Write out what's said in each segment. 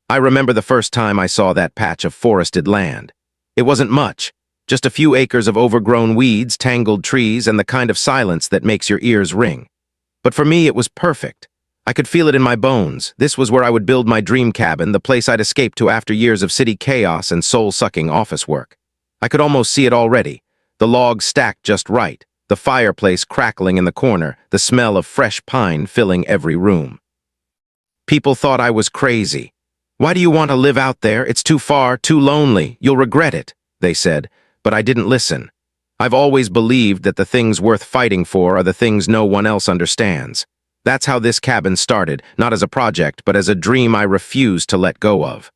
I remember the first time I saw that patch of forested land. It wasn't much, just a few acres of overgrown weeds, tangled trees, and the kind of silence that makes your ears ring. But for me, it was perfect. I could feel it in my bones. This was where I would build my dream cabin, the place I'd escaped to after years of city chaos and soul-sucking office work. I could almost see it already. The logs stacked just right, the fireplace crackling in the corner, the smell of fresh pine filling every room. People thought I was crazy. "Why do you want to live out there? It's too far, too lonely. You'll regret it," they said, but I didn't listen. I've always believed that the things worth fighting for are the things no one else understands. That's how this cabin started, not as a project, but as a dream I refused to let go of.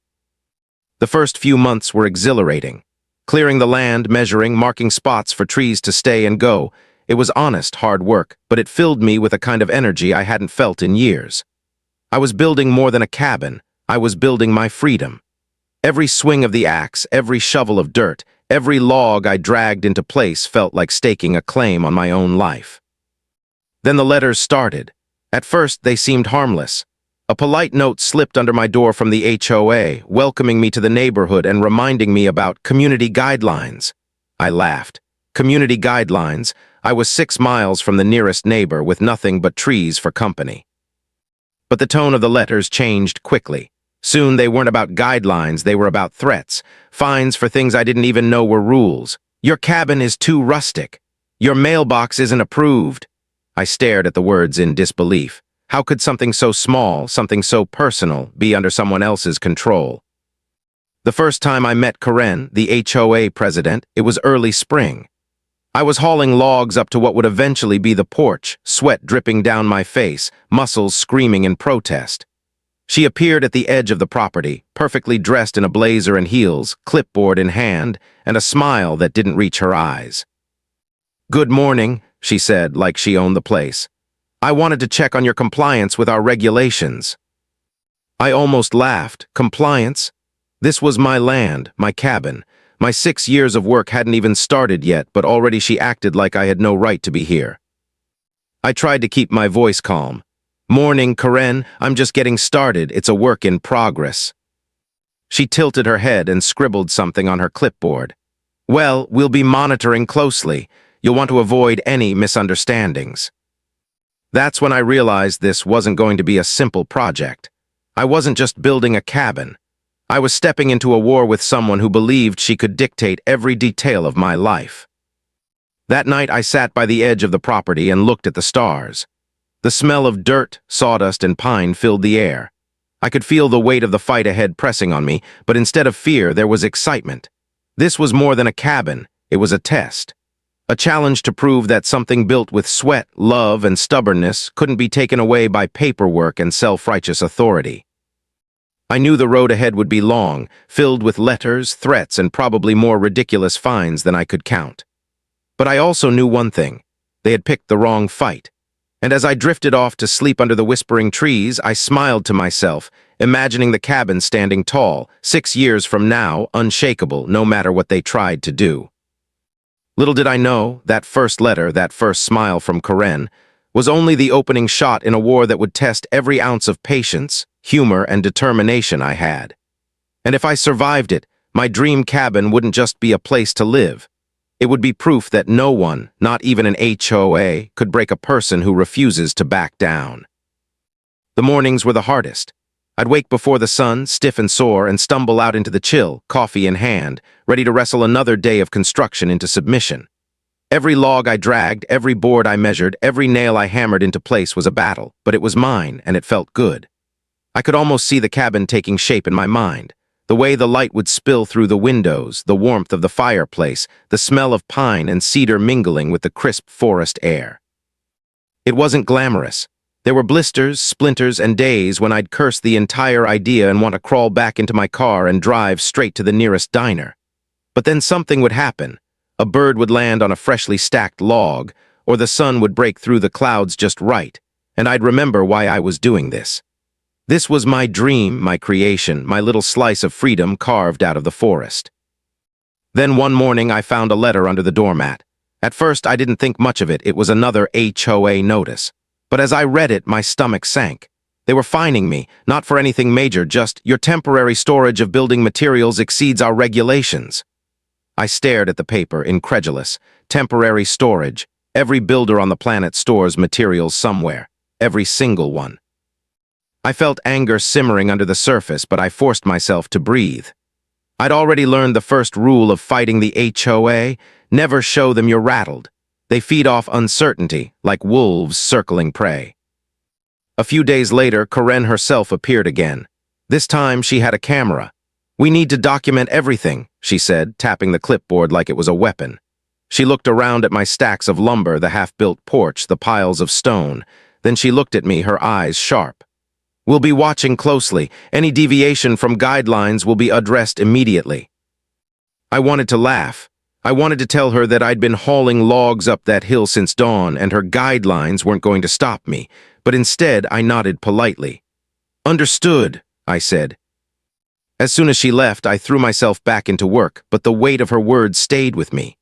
The first few months were exhilarating. Clearing the land, measuring, marking spots for trees to stay and go. It was honest, hard work, but it filled me with a kind of energy I hadn't felt in years. I was building more than a cabin. I was building my freedom. Every swing of the axe, every shovel of dirt, every log I dragged into place felt like staking a claim on my own life. Then the letters started. At first, they seemed harmless. A polite note slipped under my door from the HOA, welcoming me to the neighborhood and reminding me about community guidelines. I laughed. Community guidelines? I was 6 miles from the nearest neighbor with nothing but trees for company. But the tone of the letters changed quickly. Soon they weren't about guidelines, they were about threats, fines for things I didn't even know were rules. "Your cabin is too rustic. Your mailbox isn't approved." I stared at the words in disbelief. How could something so small, something so personal, be under someone else's control? The first time I met Karen, the HOA president, it was early spring. I was hauling logs up to what would eventually be the porch, sweat dripping down my face, muscles screaming in protest. She appeared at the edge of the property, perfectly dressed in a blazer and heels, clipboard in hand, and a smile that didn't reach her eyes. "Good morning," she said, like she owned the place. "I wanted to check on your compliance with our regulations." I almost laughed. Compliance? This was my land, my cabin. My 6 years of work hadn't even started yet, but already she acted like I had no right to be here. I tried to keep my voice calm. "Morning, Karen. I'm just getting started. It's a work in progress." She tilted her head and scribbled something on her clipboard. "Well, we'll be monitoring closely. You'll want to avoid any misunderstandings." That's when I realized this wasn't going to be a simple project. I wasn't just building a cabin. I was stepping into a war with someone who believed she could dictate every detail of my life. That night I sat by the edge of the property and looked at the stars. The smell of dirt, sawdust, and pine filled the air. I could feel the weight of the fight ahead pressing on me, but instead of fear, there was excitement. This was more than a cabin, it was a test. A challenge to prove that something built with sweat, love, and stubbornness couldn't be taken away by paperwork and self-righteous authority. I knew the road ahead would be long, filled with letters, threats, and probably more ridiculous fines than I could count. But I also knew one thing. They had picked the wrong fight. And as I drifted off to sleep under the whispering trees, I smiled to myself, imagining the cabin standing tall, 6 years from now, unshakable, no matter what they tried to do. Little did I know, that first letter, that first smile from Karen, was only the opening shot in a war that would test every ounce of patience, humor, and determination I had. And if I survived it, my dream cabin wouldn't just be a place to live. It would be proof that no one, not even an HOA, could break a person who refuses to back down. The mornings were the hardest. I'd wake before the sun, stiff and sore, and stumble out into the chill, coffee in hand, ready to wrestle another day of construction into submission. Every log I dragged, every board I measured, every nail I hammered into place was a battle, but it was mine, and it felt good. I could almost see the cabin taking shape in my mind. The way the light would spill through the windows, the warmth of the fireplace, the smell of pine and cedar mingling with the crisp forest air. It wasn't glamorous. There were blisters, splinters, and days when I'd curse the entire idea and want to crawl back into my car and drive straight to the nearest diner. But then something would happen. A bird would land on a freshly stacked log, or the sun would break through the clouds just right, and I'd remember why I was doing this. This was my dream, my creation, my little slice of freedom carved out of the forest. Then one morning I found a letter under the doormat. At first I didn't think much of it. It was another HOA notice. But as I read it, my stomach sank. They were fining me, not for anything major, just, "Your temporary storage of building materials exceeds our regulations." I stared at the paper, incredulous. Temporary storage. Every builder on the planet stores materials somewhere. Every single one. I felt anger simmering under the surface, but I forced myself to breathe. I'd already learned the first rule of fighting the HOA: never show them you're rattled. They feed off uncertainty, like wolves circling prey. A few days later, Karen herself appeared again. This time, she had a camera. "We need to document everything," she said, tapping the clipboard like it was a weapon. She looked around at my stacks of lumber, the half-built porch, the piles of stone. Then she looked at me, her eyes sharp. "We'll be watching closely. Any deviation from guidelines will be addressed immediately." I wanted to laugh. I wanted to tell her that I'd been hauling logs up that hill since dawn and her guidelines weren't going to stop me, but instead I nodded politely. "Understood," I said. As soon as she left, I threw myself back into work, but the weight of her words stayed with me.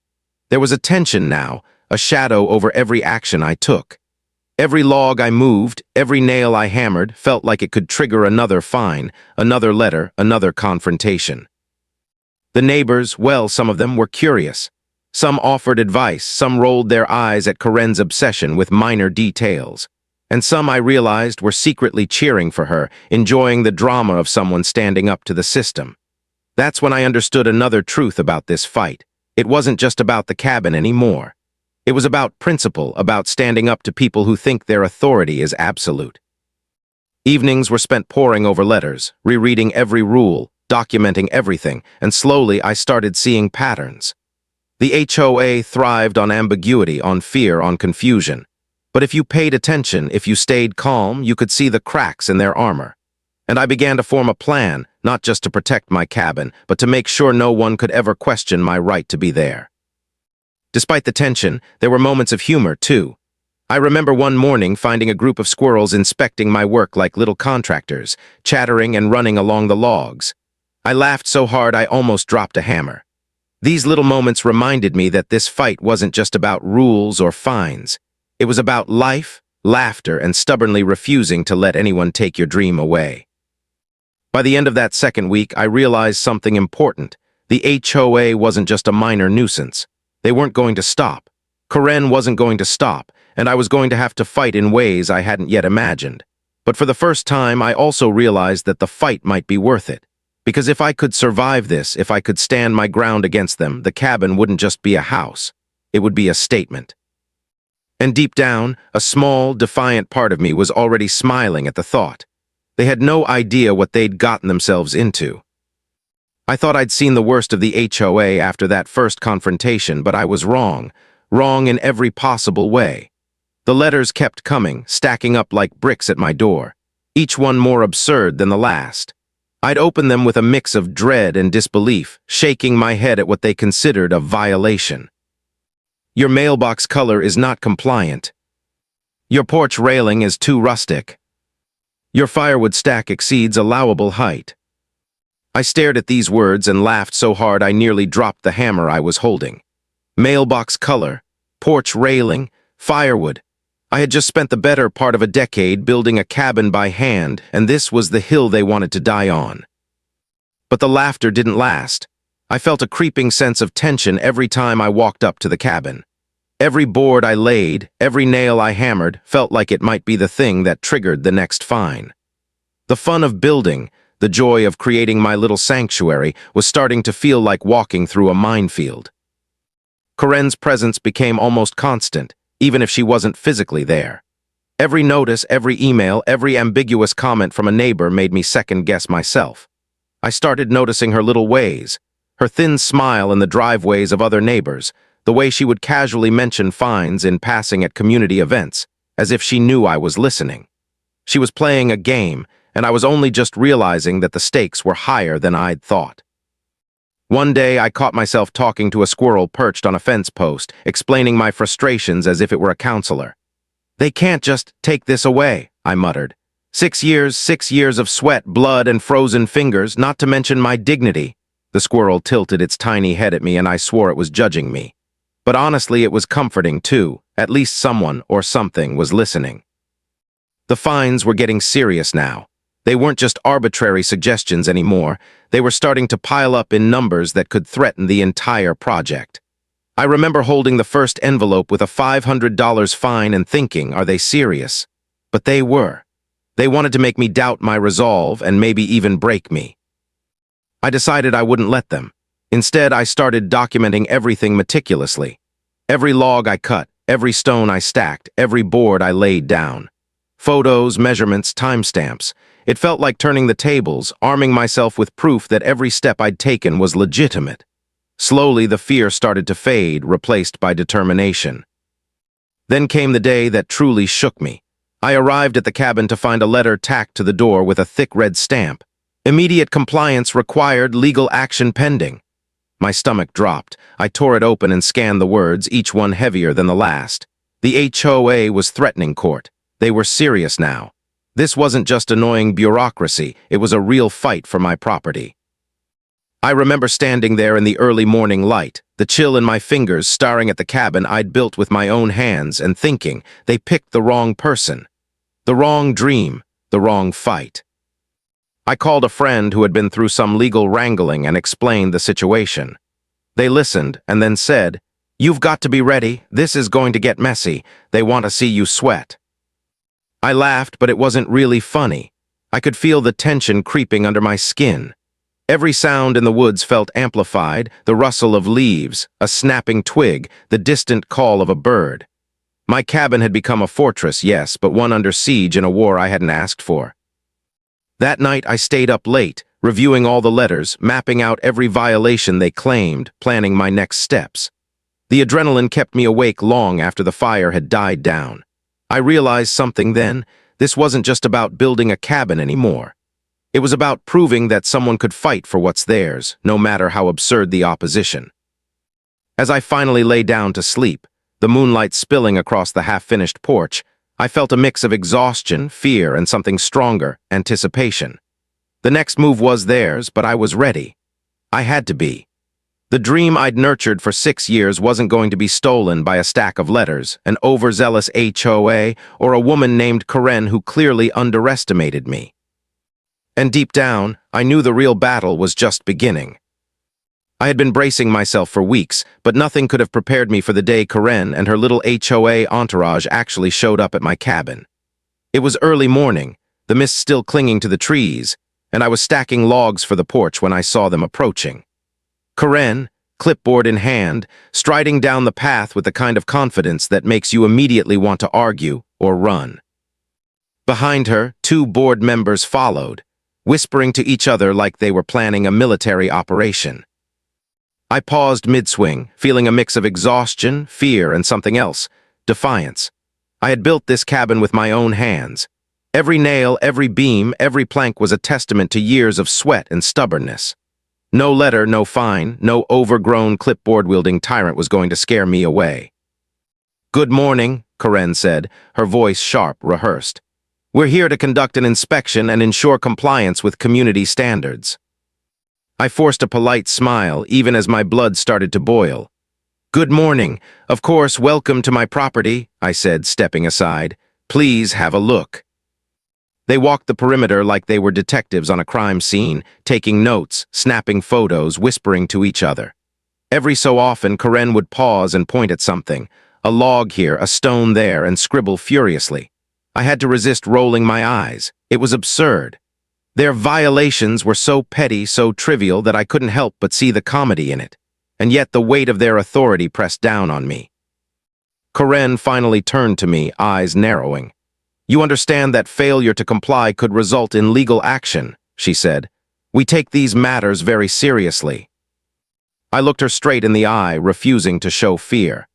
There was a tension now, a shadow over every action I took. Every log I moved, every nail I hammered, felt like it could trigger another fine, another letter, another confrontation. The neighbors, well, some of them were curious. Some offered advice, some rolled their eyes at Karen's obsession with minor details. And some, I realized, were secretly cheering for her, enjoying the drama of someone standing up to the system. That's when I understood another truth about this fight. It wasn't just about the cabin anymore. It was about principle, about standing up to people who think their authority is absolute. Evenings were spent poring over letters, rereading every rule, documenting everything, and slowly I started seeing patterns. The HOA thrived on ambiguity, on fear, on confusion. But if you paid attention, if you stayed calm, you could see the cracks in their armor. And I began to form a plan, not just to protect my cabin, but to make sure no one could ever question my right to be there. Despite the tension, there were moments of humor, too. I remember one morning finding a group of squirrels inspecting my work like little contractors, chattering and running along the logs. I laughed so hard I almost dropped a hammer. These little moments reminded me that this fight wasn't just about rules or fines. It was about life, laughter, and stubbornly refusing to let anyone take your dream away. By the end of that second week, I realized something important. The HOA wasn't just a minor nuisance. They weren't going to stop. Karen wasn't going to stop, and I was going to have to fight in ways I hadn't yet imagined. But for the first time, I also realized that the fight might be worth it. Because if I could survive this, if I could stand my ground against them, the cabin wouldn't just be a house. It would be a statement. And deep down, a small, defiant part of me was already smiling at the thought. They had no idea what they'd gotten themselves into. I thought I'd seen the worst of the HOA after that first confrontation, but I was wrong. Wrong in every possible way. The letters kept coming, stacking up like bricks at my door, each one more absurd than the last. I'd open them with a mix of dread and disbelief, shaking my head at what they considered a violation. Your mailbox color is not compliant. Your porch railing is too rustic. Your firewood stack exceeds allowable height. I stared at these words and laughed so hard I nearly dropped the hammer I was holding. Mailbox color, porch railing, firewood. I had just spent the better part of a decade building a cabin by hand, and this was the hill they wanted to die on. But the laughter didn't last. I felt a creeping sense of tension every time I walked up to the cabin. Every board I laid, every nail I hammered, felt like it might be the thing that triggered the next fine. The fun of building, the joy of creating my little sanctuary, was starting to feel like walking through a minefield. Karen's presence became almost constant, even if she wasn't physically there. Every notice, every email, every ambiguous comment from a neighbor made me second-guess myself. I started noticing her little ways, her thin smile in the driveways of other neighbors, the way she would casually mention fines in passing at community events, as if she knew I was listening. She was playing a game, and I was only just realizing that the stakes were higher than I'd thought. One day, I caught myself talking to a squirrel perched on a fence post, explaining my frustrations as if it were a counselor. "They can't just take this away," I muttered. 6 years of sweat, blood, and frozen fingers, not to mention my dignity." The squirrel tilted its tiny head at me, and I swore it was judging me. But honestly, it was comforting, too. At least someone or something was listening. The fines were getting serious now. They weren't just arbitrary suggestions anymore. They were starting to pile up in numbers that could threaten the entire project. I remember holding the first envelope with a $500 fine and thinking, are they serious? But they were. They wanted to make me doubt my resolve and maybe even break me. I decided I wouldn't let them. Instead, I started documenting everything meticulously. Every log I cut, every stone I stacked, every board I laid down. Photos, measurements, timestamps. It felt like turning the tables, arming myself with proof that every step I'd taken was legitimate. Slowly, the fear started to fade, replaced by determination. Then came the day that truly shook me. I arrived at the cabin to find a letter tacked to the door with a thick red stamp. Immediate compliance required, legal action pending. My stomach dropped. I tore it open and scanned the words, each one heavier than the last. The HOA was threatening court. They were serious now. This wasn't just annoying bureaucracy, it was a real fight for my property. I remember standing there in the early morning light, the chill in my fingers staring at the cabin I'd built with my own hands and thinking, they picked the wrong person. The wrong dream, the wrong fight. I called a friend who had been through some legal wrangling and explained the situation. They listened and then said, "You've got to be ready, this is going to get messy, they want to see you sweat." I laughed, but it wasn't really funny. I could feel the tension creeping under my skin. Every sound in the woods felt amplified, the rustle of leaves, a snapping twig, the distant call of a bird. My cabin had become a fortress, yes, but one under siege in a war I hadn't asked for. That night I stayed up late, reviewing all the letters, mapping out every violation they claimed, planning my next steps. The adrenaline kept me awake long after the fire had died down. I realized something then. This wasn't just about building a cabin anymore. It was about proving that someone could fight for what's theirs, no matter how absurd the opposition. As I finally lay down to sleep, the moonlight spilling across the half-finished porch, I felt a mix of exhaustion, fear, and something stronger, anticipation. The next move was theirs, but I was ready. I had to be. The dream I'd nurtured for 6 years wasn't going to be stolen by a stack of letters, an overzealous HOA, or a woman named Karen who clearly underestimated me. And deep down, I knew the real battle was just beginning. I had been bracing myself for weeks, but nothing could have prepared me for the day Karen and her little HOA entourage actually showed up at my cabin. It was early morning, the mist still clinging to the trees, and I was stacking logs for the porch when I saw them approaching. Karen, clipboard in hand, striding down the path with the kind of confidence that makes you immediately want to argue or run. Behind her, 2 board members followed, whispering to each other like they were planning a military operation. I paused mid-swing, feeling a mix of exhaustion, fear, and something else, defiance. I had built this cabin with my own hands. Every nail, every beam, every plank was a testament to years of sweat and stubbornness. No letter, no fine, no overgrown clipboard-wielding tyrant was going to scare me away. "Good morning," Karen said, her voice sharp, rehearsed. "We're here to conduct an inspection and ensure compliance with community standards." I forced a polite smile, even as my blood started to boil. "Good morning. Of course, welcome to my property," I said, stepping aside. "Please have a look." They walked the perimeter like they were detectives on a crime scene, taking notes, snapping photos, whispering to each other. Every so often, Karen would pause and point at something, a log here, a stone there, and scribble furiously. I had to resist rolling my eyes. It was absurd. Their violations were so petty, so trivial, that I couldn't help but see the comedy in it. And yet the weight of their authority pressed down on me. Karen finally turned to me, eyes narrowing. "You understand that failure to comply could result in legal action," she said. "We take these matters very seriously." I looked her straight in the eye, refusing to show fear.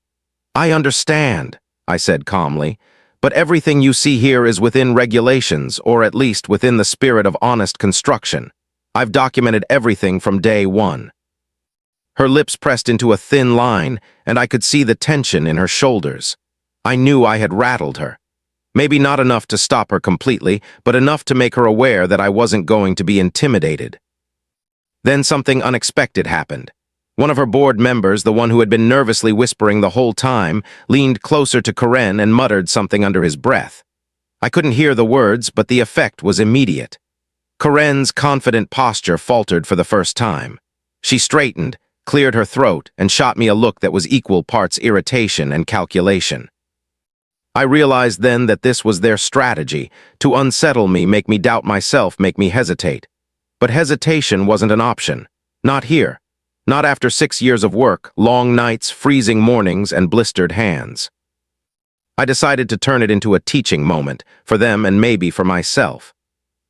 "I understand," I said calmly, "but everything you see here is within regulations, or at least within the spirit of honest construction. I've documented everything from day one." Her lips pressed into a thin line, and I could see the tension in her shoulders. I knew I had rattled her. Maybe not enough to stop her completely, but enough to make her aware that I wasn't going to be intimidated. Then something unexpected happened. One of her board members, the one who had been nervously whispering the whole time, leaned closer to Karen and muttered something under his breath. I couldn't hear the words, but the effect was immediate. Karen's confident posture faltered for the first time. She straightened, cleared her throat, and shot me a look that was equal parts irritation and calculation. I realized then that this was their strategy, to unsettle me, make me doubt myself, make me hesitate. But hesitation wasn't an option. Not here. Not after 6 years of work, long nights, freezing mornings, and blistered hands. I decided to turn it into a teaching moment, for them and maybe for myself.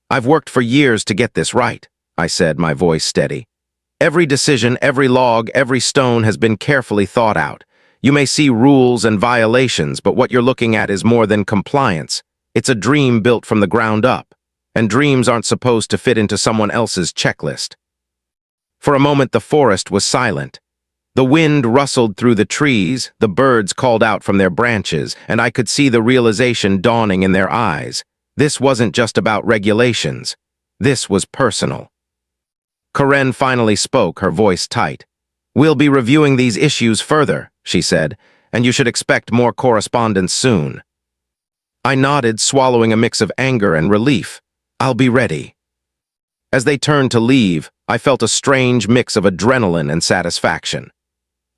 I've worked for years to get this right, I said, my voice steady. Every decision, every log, every stone has been carefully thought out. You may see rules and violations, but what you're looking at is more than compliance. It's a dream built from the ground up, and dreams aren't supposed to fit into someone else's checklist. For a moment, the forest was silent. The wind rustled through the trees, the birds called out from their branches, and I could see the realization dawning in their eyes. This wasn't just about regulations. This was personal. Karen finally spoke, her voice tight. "We'll be reviewing these issues further," she said, "and you should expect more correspondence soon." I nodded, swallowing a mix of anger and relief. "I'll be ready." As they turned to leave, I felt a strange mix of adrenaline and satisfaction.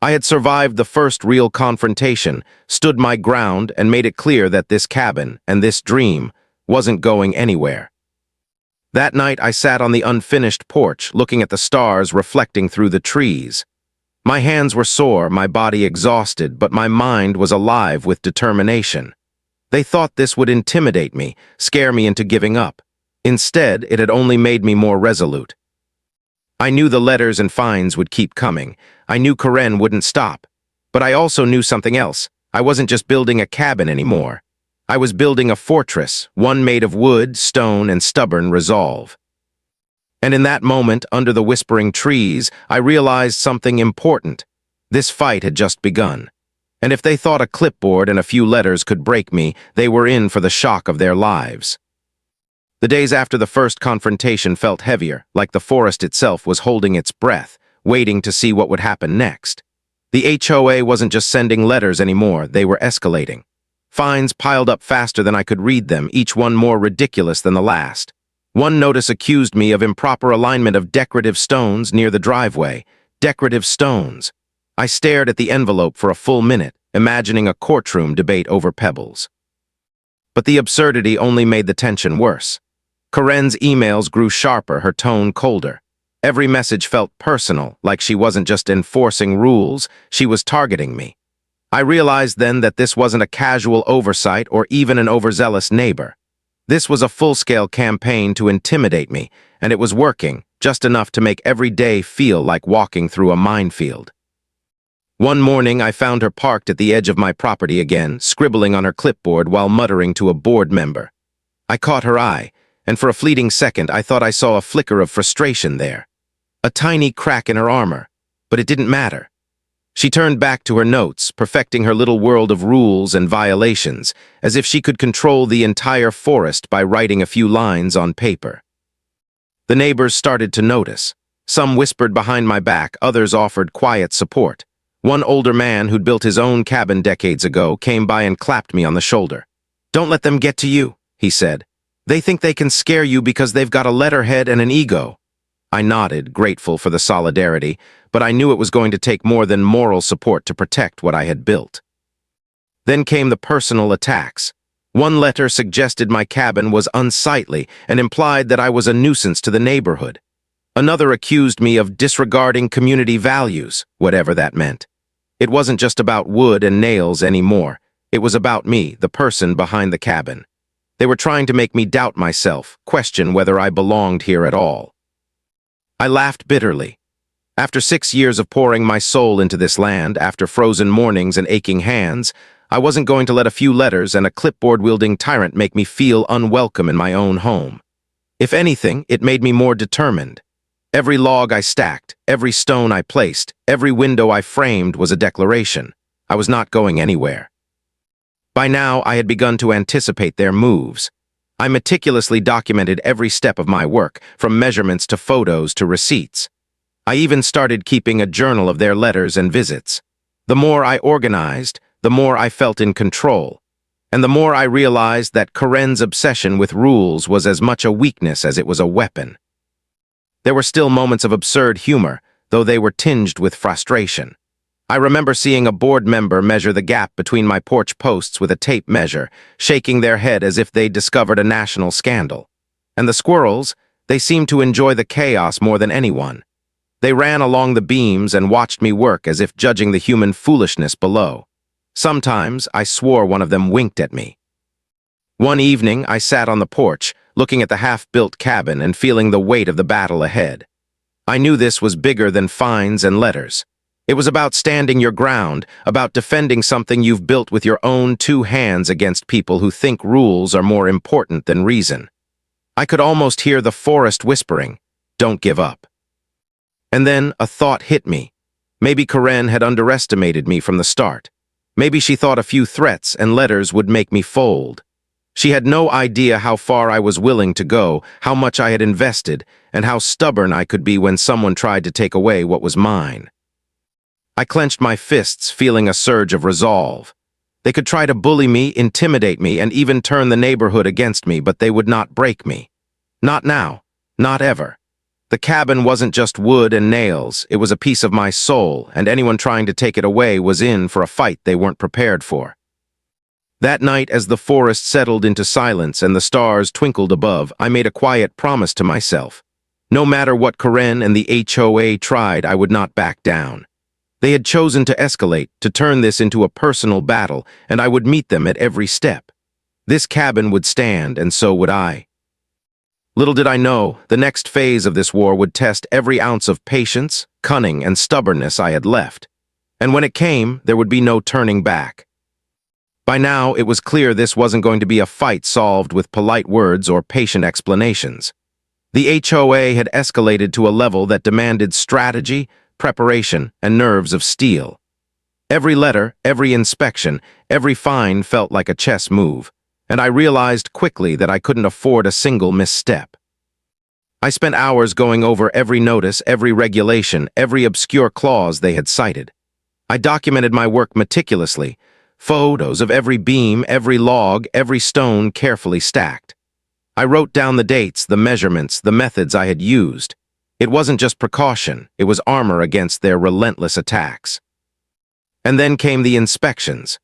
I had survived the first real confrontation, stood my ground, and made it clear that this cabin and this dream wasn't going anywhere. That night, I sat on the unfinished porch, looking at the stars reflecting through the trees. My hands were sore, my body exhausted, but my mind was alive with determination. They thought this would intimidate me, scare me into giving up. Instead, it had only made me more resolute. I knew the letters and fines would keep coming. I knew Karen wouldn't stop. But I also knew something else. I wasn't just building a cabin anymore. I was building a fortress, one made of wood, stone, and stubborn resolve. And in that moment, under the whispering trees, I realized something important. This fight had just begun. And if they thought a clipboard and a few letters could break me, they were in for the shock of their lives. The days after the first confrontation felt heavier, like the forest itself was holding its breath, waiting to see what would happen next. The HOA wasn't just sending letters anymore, they were escalating. Fines piled up faster than I could read them, each one more ridiculous than the last. One notice accused me of improper alignment of decorative stones near the driveway. Decorative stones. I stared at the envelope for a full minute, imagining a courtroom debate over pebbles. But the absurdity only made the tension worse. Karen's emails grew sharper, her tone colder. Every message felt personal, like she wasn't just enforcing rules, she was targeting me. I realized then that this wasn't a casual oversight or even an overzealous neighbor. This was a full-scale campaign to intimidate me, and it was working, just enough to make every day feel like walking through a minefield. One morning, I found her parked at the edge of my property again, scribbling on her clipboard while muttering to a board member. I caught her eye, and for a fleeting second, I thought I saw a flicker of frustration there. A tiny crack in her armor, but it didn't matter. She turned back to her notes, perfecting her little world of rules and violations, as if she could control the entire forest by writing a few lines on paper. The neighbors started to notice. Some whispered behind my back, others offered quiet support. One older man who'd built his own cabin decades ago came by and clapped me on the shoulder. "Don't let them get to you," he said. "They think they can scare you because they've got a letterhead and an ego." I nodded, grateful for the solidarity, but I knew it was going to take more than moral support to protect what I had built. Then came the personal attacks. One letter suggested my cabin was unsightly and implied that I was a nuisance to the neighborhood. Another accused me of disregarding community values, whatever that meant. It wasn't just about wood and nails anymore. It was about me, the person behind the cabin. They were trying to make me doubt myself, question whether I belonged here at all. I laughed bitterly. After 6 years of pouring my soul into this land, after frozen mornings and aching hands, I wasn't going to let a few letters and a clipboard-wielding tyrant make me feel unwelcome in my own home. If anything, it made me more determined. Every log I stacked, every stone I placed, every window I framed was a declaration. I was not going anywhere. By now, I had begun to anticipate their moves. I meticulously documented every step of my work, from measurements to photos to receipts. I even started keeping a journal of their letters and visits. The more I organized, the more I felt in control. And the more I realized that Karen's obsession with rules was as much a weakness as it was a weapon. There were still moments of absurd humor, though they were tinged with frustration. I remember seeing a board member measure the gap between my porch posts with a tape measure, shaking their head as if they'd discovered a national scandal. And the squirrels, they seemed to enjoy the chaos more than anyone. They ran along the beams and watched me work as if judging the human foolishness below. Sometimes I swore one of them winked at me. One evening, I sat on the porch, looking at the half-built cabin and feeling the weight of the battle ahead. I knew this was bigger than fines and letters. It was about standing your ground, about defending something you've built with your own two hands against people who think rules are more important than reason. I could almost hear the forest whispering, "Don't give up." And then a thought hit me. Maybe Karen had underestimated me from the start. Maybe she thought a few threats and letters would make me fold. She had no idea how far I was willing to go, how much I had invested, and how stubborn I could be when someone tried to take away what was mine. I clenched my fists, feeling a surge of resolve. They could try to bully me, intimidate me, and even turn the neighborhood against me, but they would not break me. Not now. Not ever. The cabin wasn't just wood and nails, it was a piece of my soul, and anyone trying to take it away was in for a fight they weren't prepared for. That night, as the forest settled into silence and the stars twinkled above, I made a quiet promise to myself. No matter what Karen and the HOA tried, I would not back down. They had chosen to escalate, to turn this into a personal battle, and I would meet them at every step. This cabin would stand, and so would I. Little did I know, the next phase of this war would test every ounce of patience, cunning, and stubbornness I had left. And when it came, there would be no turning back. By now, it was clear this wasn't going to be a fight solved with polite words or patient explanations. The HOA had escalated to a level that demanded strategy, preparation, and nerves of steel. Every letter, every inspection, every fine felt like a chess move, and I realized quickly that I couldn't afford a single misstep. I spent hours going over every notice, every regulation, every obscure clause they had cited. I documented my work meticulously, photos of every beam, every log, every stone carefully stacked. I wrote down the dates, the measurements, the methods I had used. It wasn't just precaution, it was armor against their relentless attacks. And then came the inspections.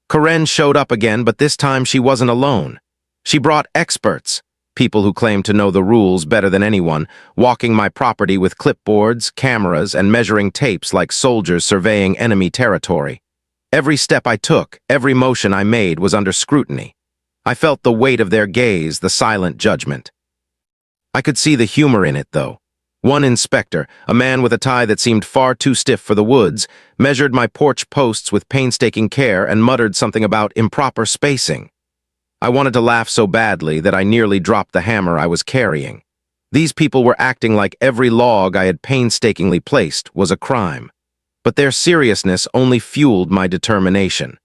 Karen showed up again, but this time she wasn't alone. She brought experts, people who claimed to know the rules better than anyone, walking my property with clipboards, cameras, and measuring tapes like soldiers surveying enemy territory. Every step I took, every motion I made was under scrutiny. I felt the weight of their gaze, the silent judgment. I could see the humor in it, though. One inspector, a man with a tie that seemed far too stiff for the woods, measured my porch posts with painstaking care and muttered something about improper spacing. I wanted to laugh so badly that I nearly dropped the hammer I was carrying. These people were acting like every log I had painstakingly placed was a crime. But their seriousness only fueled my determination.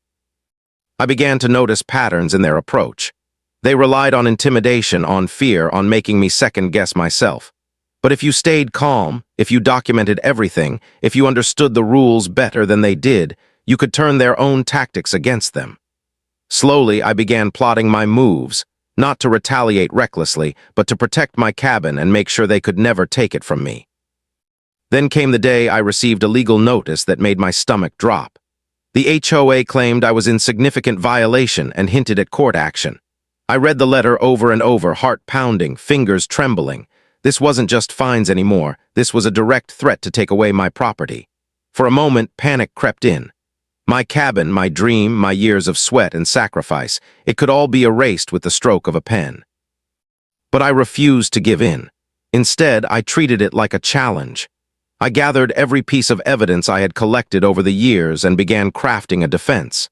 I began to notice patterns in their approach. They relied on intimidation, on fear, on making me second-guess myself. But if you stayed calm, if you documented everything, if you understood the rules better than they did, you could turn their own tactics against them. Slowly, I began plotting my moves, not to retaliate recklessly, but to protect my cabin and make sure they could never take it from me. Then came the day I received a legal notice that made my stomach drop. The HOA claimed I was in significant violation and hinted at court action. I read the letter over and over, heart pounding, fingers trembling. This wasn't just fines anymore, this was a direct threat to take away my property. For a moment, panic crept in. My cabin, my dream, my years of sweat and sacrifice, it could all be erased with the stroke of a pen. But I refused to give in. Instead, I treated it like a challenge. I gathered every piece of evidence I had collected over the years and began crafting a defense.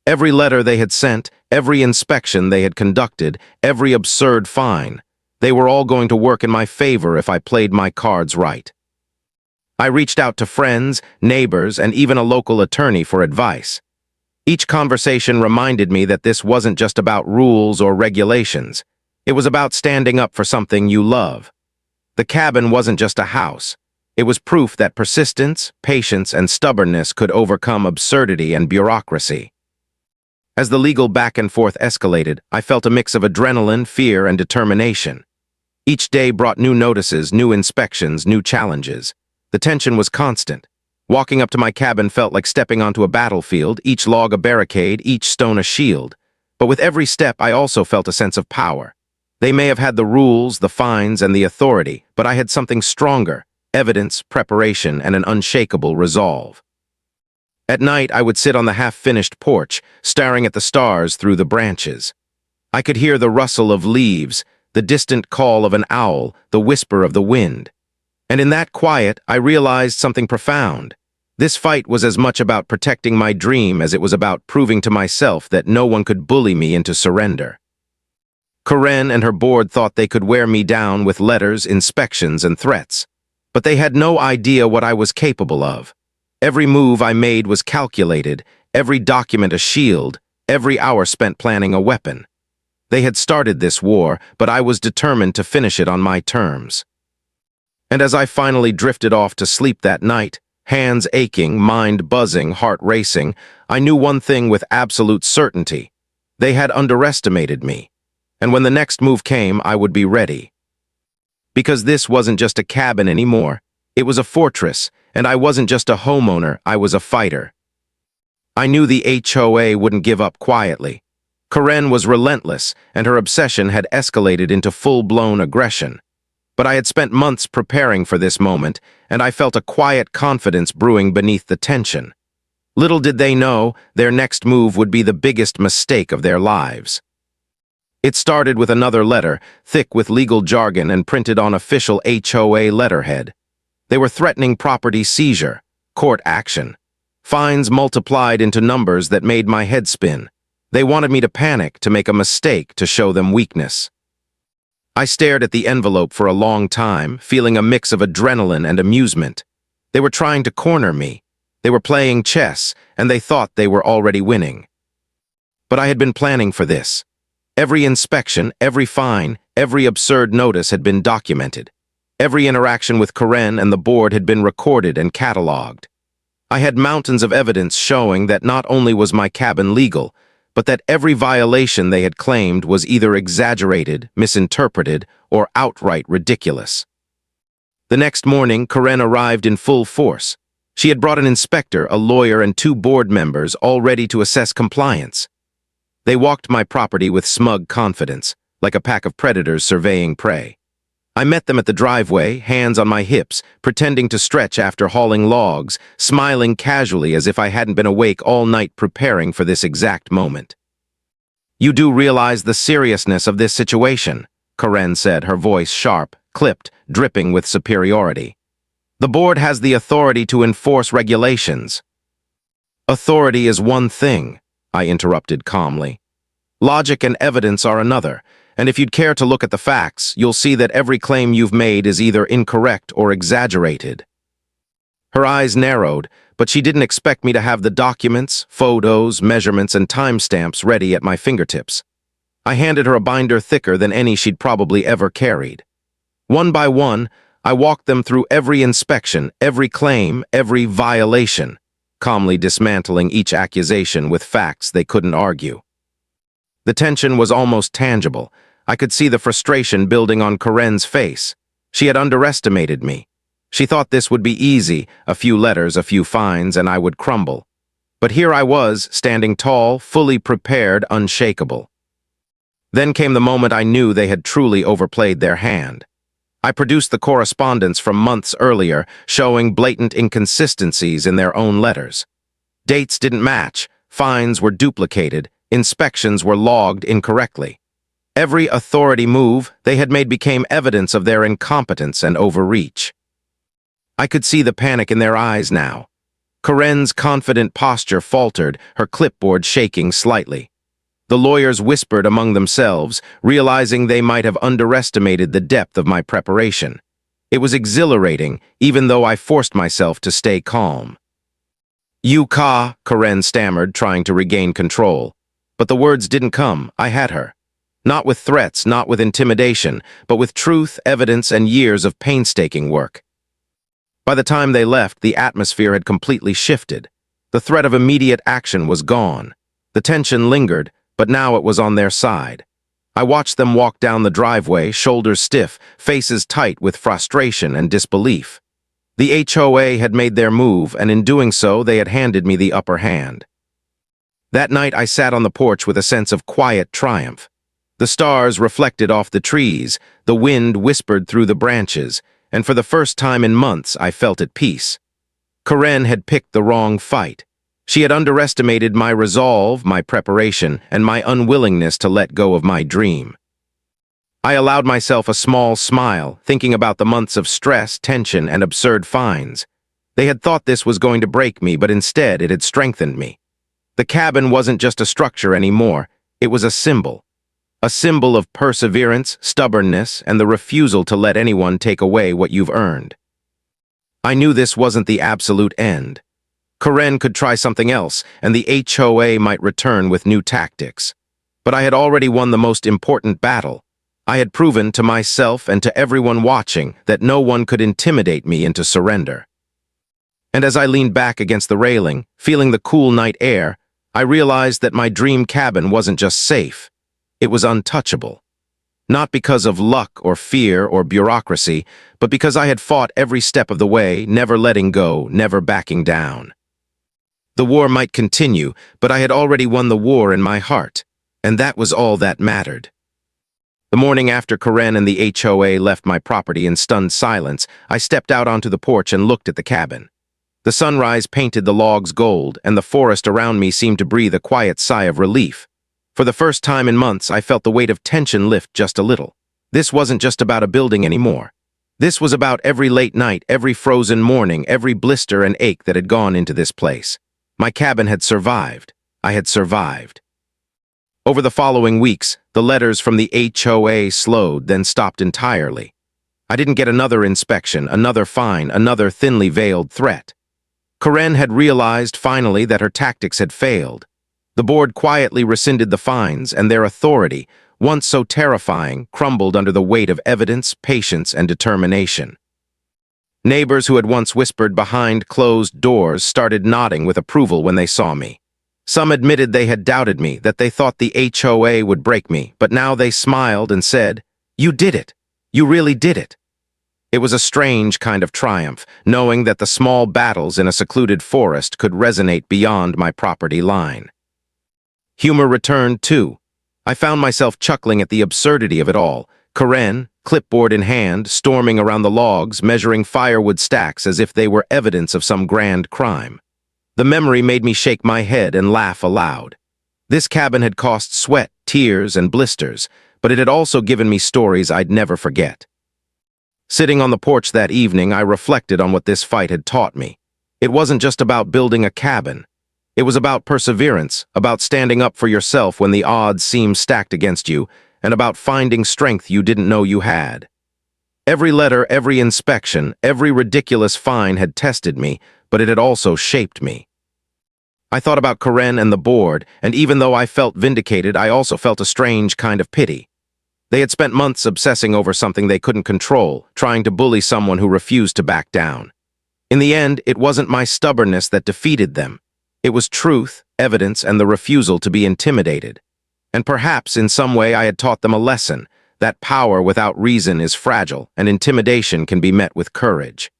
Every letter they had sent, every inspection they had conducted, every absurd fine, they were all going to work in my favor if I played my cards right. I reached out to friends, neighbors, and even a local attorney for advice. Each conversation reminded me that this wasn't just about rules or regulations. It was about standing up for something you love. The cabin wasn't just a house. It was proof that persistence, patience, and stubbornness could overcome absurdity and bureaucracy. As the legal back and forth escalated, I felt a mix of adrenaline, fear, and determination. Each day brought new notices, new inspections, new challenges. The tension was constant. Walking up to my cabin felt like stepping onto a battlefield, each log a barricade, each stone a shield. But with every step, I also felt a sense of power. They may have had the rules, the fines, and the authority, but I had something stronger: evidence, preparation, and an unshakable resolve. At night, I would sit on the half-finished porch, staring at the stars through the branches. I could hear the rustle of leaves, the distant call of an owl, the whisper of the wind. And in that quiet, I realized something profound. This fight was as much about protecting my dream as it was about proving to myself that no one could bully me into surrender. Karen and her board thought they could wear me down with letters, inspections, and threats. But they had no idea what I was capable of. Every move I made was calculated, every document a shield, every hour spent planning a weapon. They had started this war, but I was determined to finish it on my terms. And as I finally drifted off to sleep that night, hands aching, mind buzzing, heart racing, I knew one thing with absolute certainty: they had underestimated me. And when the next move came, I would be ready. Because this wasn't just a cabin anymore. It was a fortress, and I wasn't just a homeowner, I was a fighter. I knew the HOA wouldn't give up quietly. Karen was relentless, and her obsession had escalated into full-blown aggression. But I had spent months preparing for this moment, and I felt a quiet confidence brewing beneath the tension. Little did they know, their next move would be the biggest mistake of their lives. It started with another letter, thick with legal jargon and printed on official HOA letterhead. They were threatening property seizure, court action. Fines multiplied into numbers that made my head spin. They wanted me to panic, to make a mistake, to show them weakness. I stared at the envelope for a long time, feeling a mix of adrenaline and amusement. They were trying to corner me. They were playing chess, and they thought they were already winning. But I had been planning for this. Every inspection, every fine, every absurd notice had been documented. Every interaction with Karen and the board had been recorded and catalogued. I had mountains of evidence showing that not only was my cabin legal, but that every violation they had claimed was either exaggerated, misinterpreted, or outright ridiculous. The next morning, Karen arrived in full force. She had brought an inspector, a lawyer, and 2 board members, all ready to assess compliance. They walked my property with smug confidence, like a pack of predators surveying prey. I met them at the driveway, hands on my hips, pretending to stretch after hauling logs, smiling casually as if I hadn't been awake all night preparing for this exact moment. "You do realize the seriousness of this situation," Karen said, her voice sharp, clipped, dripping with superiority. "The board has the authority to enforce regulations." "Authority is one thing," I interrupted calmly. "Logic and evidence are another, and if you'd care to look at the facts, you'll see that every claim you've made is either incorrect or exaggerated." Her eyes narrowed, but she didn't expect me to have the documents, photos, measurements, and timestamps ready at my fingertips. I handed her a binder thicker than any she'd probably ever carried. One by one, I walked them through every inspection, every claim, every violation, calmly dismantling each accusation with facts they couldn't argue. The tension was almost tangible. I could see the frustration building on Karen's face. She had underestimated me. She thought this would be easy, a few letters, a few fines, and I would crumble. But here I was, standing tall, fully prepared, unshakable. Then came the moment I knew they had truly overplayed their hand. I produced the correspondence from months earlier, showing blatant inconsistencies in their own letters. Dates didn't match, fines were duplicated, inspections were logged incorrectly. Every authority move they had made became evidence of their incompetence and overreach. I could see the panic in their eyes now. Karen's confident posture faltered, her clipboard shaking slightly. The lawyers whispered among themselves, realizing they might have underestimated the depth of my preparation. It was exhilarating, even though I forced myself to stay calm. Karen stammered, trying to regain control. But the words didn't come. I had her. Not with threats, not with intimidation, but with truth, evidence, and years of painstaking work. By the time they left, the atmosphere had completely shifted. The threat of immediate action was gone. The tension lingered, but now it was on their side. I watched them walk down the driveway, shoulders stiff, faces tight with frustration and disbelief. The HOA had made their move, and in doing so, they had handed me the upper hand. That night, I sat on the porch with a sense of quiet triumph. The stars reflected off the trees, the wind whispered through the branches, and for the first time in months, I felt at peace. Karen had picked the wrong fight. She had underestimated my resolve, my preparation, and my unwillingness to let go of my dream. I allowed myself a small smile, thinking about the months of stress, tension, and absurd fines. They had thought this was going to break me, but instead it had strengthened me. The cabin wasn't just a structure anymore, it was a symbol. A symbol of perseverance, stubbornness, and the refusal to let anyone take away what you've earned. I knew this wasn't the absolute end. Karen could try something else, and the HOA might return with new tactics. But I had already won the most important battle. I had proven to myself and to everyone watching that no one could intimidate me into surrender. And as I leaned back against the railing, feeling the cool night air, I realized that my dream cabin wasn't just safe. It was untouchable. Not because of luck or fear or bureaucracy, but because I had fought every step of the way, never letting go, never backing down. The war might continue, but I had already won the war in my heart, and that was all that mattered. The morning after Karen and the HOA left my property in stunned silence, I stepped out onto the porch and looked at the cabin. The sunrise painted the logs gold, and the forest around me seemed to breathe a quiet sigh of relief. For the first time in months, I felt the weight of tension lift just a little. This wasn't just about a building anymore. This was about every late night, every frozen morning, every blister and ache that had gone into this place. My cabin had survived. I had survived. Over the following weeks, the letters from the HOA slowed, then stopped entirely. I didn't get another inspection, another fine, another thinly veiled threat. Karen had realized finally that her tactics had failed. The board quietly rescinded the fines, and their authority, once so terrifying, crumbled under the weight of evidence, patience, and determination. Neighbors who had once whispered behind closed doors started nodding with approval when they saw me. Some admitted they had doubted me, that they thought the HOA would break me, but now they smiled and said, "You did it. You really did it." It was a strange kind of triumph, knowing that the small battles in a secluded forest could resonate beyond my property line. Humor returned, too. I found myself chuckling at the absurdity of it all. Karen, clipboard in hand, storming around the logs, measuring firewood stacks as if they were evidence of some grand crime. The memory made me shake my head and laugh aloud. This cabin had cost sweat, tears, and blisters, but it had also given me stories I'd never forget. Sitting on the porch that evening, I reflected on what this fight had taught me. It wasn't just about building a cabin. It was about perseverance, about standing up for yourself when the odds seemed stacked against you, and about finding strength you didn't know you had. Every letter, every inspection, every ridiculous fine had tested me, but it had also shaped me. I thought about Karen and the board, and even though I felt vindicated, I also felt a strange kind of pity. They had spent months obsessing over something they couldn't control, trying to bully someone who refused to back down. In the end, it wasn't my stubbornness that defeated them. It was truth, evidence, and the refusal to be intimidated. And perhaps in some way I had taught them a lesson, that power without reason is fragile, and intimidation can be met with courage.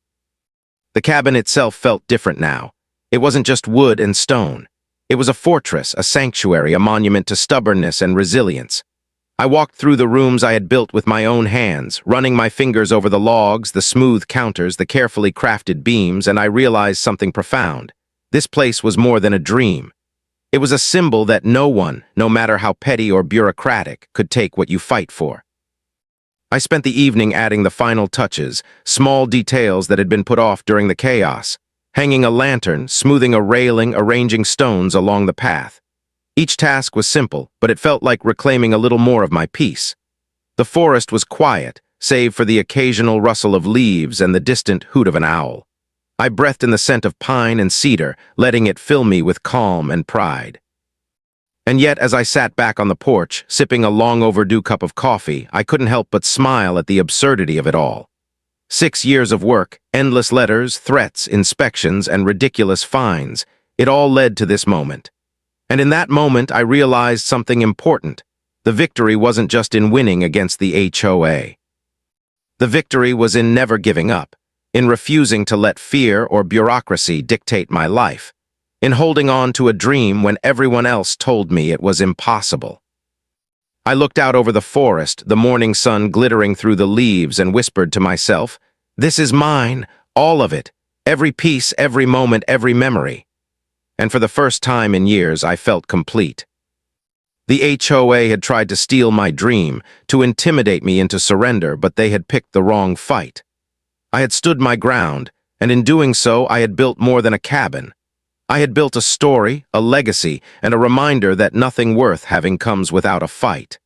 The cabin itself felt different now. It wasn't just wood and stone. It was a fortress, a sanctuary, a monument to stubbornness and resilience. I walked through the rooms I had built with my own hands, running my fingers over the logs, the smooth counters, the carefully crafted beams, and I realized something profound. This place was more than a dream. It was a symbol that no one, no matter how petty or bureaucratic, could take what you fight for. I spent the evening adding the final touches, small details that had been put off during the chaos, hanging a lantern, smoothing a railing, arranging stones along the path. Each task was simple, but it felt like reclaiming a little more of my peace. The forest was quiet, save for the occasional rustle of leaves and the distant hoot of an owl. I breathed in the scent of pine and cedar, letting it fill me with calm and pride. And yet, as I sat back on the porch, sipping a long-overdue cup of coffee, I couldn't help but smile at the absurdity of it all. 6 years of work, endless letters, threats, inspections, and ridiculous fines, it all led to this moment. And in that moment, I realized something important. The victory wasn't just in winning against the HOA. The victory was in never giving up, in refusing to let fear or bureaucracy dictate my life, in holding on to a dream when everyone else told me it was impossible. I looked out over the forest, the morning sun glittering through the leaves, and whispered to myself, "This is mine, all of it, every piece, every moment, every memory." And for the first time in years, I felt complete. The HOA had tried to steal my dream, to intimidate me into surrender, but they had picked the wrong fight. I had stood my ground, and in doing so, I had built more than a cabin. I had built a story, a legacy, and a reminder that nothing worth having comes without a fight.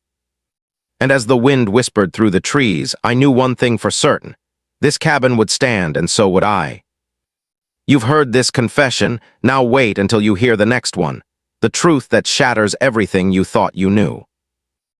And as the wind whispered through the trees, I knew one thing for certain. This cabin would stand, and so would I. You've heard this confession, now wait until you hear the next one. The truth that shatters everything you thought you knew.